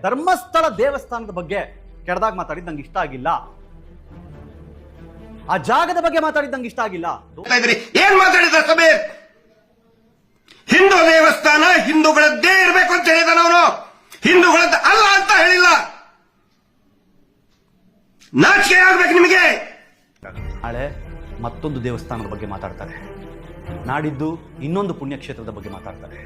ಧರ್ಮಸ್ಥಳ ದೇವಸ್ಥಾನದ ಬಗ್ಗೆ ಕೆಡದಾಗ ಮಾತಾಡಿದ್ ನಂಗೆ ಇಷ್ಟ ಆಗಿಲ್ಲ. ಆ ಜಾಗದ ಬಗ್ಗೆ ಮಾತಾಡಿದ್ ನಂಗೆ ಇಷ್ಟ ಆಗಿಲ್ಲ. ಏನ್ ಮಾತಾಡಿದ ಸಮೀರ್? ಹಿಂದೂ ದೇವಸ್ಥಾನ ಹಿಂದೂಗಳದ್ದೇ ಇರಬೇಕು ಅಂತ ಹೇಳಿದ ಅವನು, ಹಿಂದೂಗಳದ್ದು ಅಲ್ಲ ಅಂತ ಹೇಳಿಲ್ಲ. ನಾಚಿಕೆ ಆಗ್ಬೇಕು ನಿಮಗೆ. ನಾಳೆ ಮತ್ತೊಂದು ದೇವಸ್ಥಾನದ ಬಗ್ಗೆ ಮಾತಾಡ್ತಾರೆ, ನಾಡಿದ್ದು ಇನ್ನೊಂದು ಪುಣ್ಯಕ್ಷೇತ್ರದ ಬಗ್ಗೆ ಮಾತಾಡ್ತಾರೆ.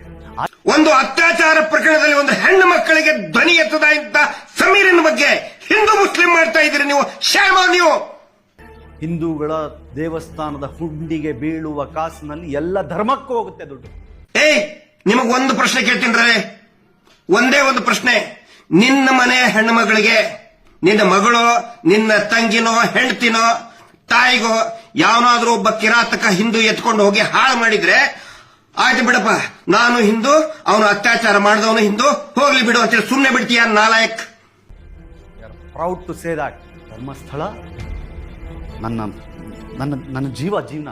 ಒಂದು ಅತ್ಯಾಚಾರ ಪ್ರಕರಣದಲ್ಲಿ ಒಂದು ಹೆಣ್ಣು ಮಕ್ಕಳಿಗೆ ಧ್ವನಿ ಎತ್ತದ ಇಂತ ಸಮೀರಿನ ಬಗ್ಗೆ ಹಿಂದೂ ಮುಸ್ಲಿಂ ಮಾಡ್ತಾ ಇದ್ದೀರಿ ನೀವು. ಶ್ಯಾಮ, ನೀವು ಹಿಂದೂಗಳ ದೇವಸ್ಥಾನದ ಹುಂಡಿಗೆ ಬೀಳುವ ಕಾಸಿನಲ್ಲಿ ಎಲ್ಲ ಧರ್ಮಕ್ಕೂ ಹೋಗುತ್ತೆ ದುಡ್ಡು. ನಿಮಗ್ ಒಂದು ಪ್ರಶ್ನೆ ಕೇಳ್ತೀನಿ, ಒಂದೇ ಒಂದು ಪ್ರಶ್ನೆ. ನಿನ್ನ ಮನೆ ಹೆಣ್ಣು ಮಗಳಿಗೆ, ನಿನ್ನ ಮಗಳು, ನಿನ್ನ ತಂಗಿನೋ ಹೆಂಡತಿನೋ ತಾಯಿಗೋ ಯಾವನಾದ್ರೂ ಒಬ್ಬ ಕಿರಾತಕ ಹಿಂದೂ ಎತ್ಕೊಂಡು ಹೋಗಿ ಹಾಳು ಮಾಡಿದ್ರೆ ಆಯ್ತು ಬಿಡಪ್ಪ, ನಾನು ಹಿಂದೂ, ಅವನು ಅತ್ಯಾಚಾರ ಮಾಡಿದವನು ಹಿಂದೂ, ಹೋಗ್ಲಿ ಬಿಡು ಅಂತೇಳಿ ಸುಮ್ಮನೆ ಬಿಡ್ತೀಯ? ನಾಲಾಯಕ್. Proud to say that Dharmasthala ನನ್ನ ನನ್ನ ನನ್ನ ಜೀವನ.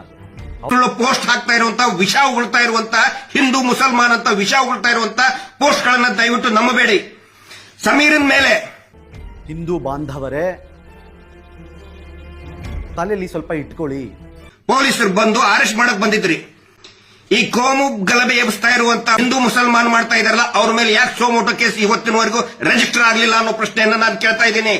ಪೋಸ್ಟ್ ಹಾಕ್ತಾ ಇರುವಂತ, ವಿಷ ಉಗುಳ್ತಾ ಇರುವಂತ, ಹಿಂದೂ ಮುಸಲ್ಮಾನ್ ಅಂತ ವಿಷ ಉಗುಳ್ತಾ ಇರುವಂತ ಪೋಸ್ಟ್ ಗಳನ್ನ ದಯವಿಟ್ಟು ನಂಬಬೇಡಿ. ಸಮೀರನ್ ಮೇಲೆ ಹಿಂದೂ ಬಾಂಧವರೇ ತಲೆಯಲ್ಲಿ ಸ್ವಲ್ಪ ಇಟ್ಕೊಳ್ಳಿ. ಪೊಲೀಸರು ಬಂದು ಅರೆಸ್ಟ್ ಮಾಡಕ್ ಬಂದಿದ್ರಿ. ಈ ಕೋಮು ಗಲಭೆ ಎಬ್ಬಿಸ್ತಾ ಇರುವಂತ ಹಿಂದೂ ಮುಸಲ್ಮಾನ್ ಮಾಡ್ತಾ ಇದಾರಲ್ಲ, ಅವ್ರ ಮೇಲೆ ಯಾಕೆ ಸೋಮೋಟೋ ಕೇಸ್ ಇವತ್ತಿನವರೆಗೂ ರಿಜಿಸ್ಟರ್ ಆಗಲಿಲ್ಲ ಅನ್ನೋ ಪ್ರಶ್ನೆಯನ್ನ ನಾನು ಕೇಳ್ತಾ ಇದ್ದೀನಿ.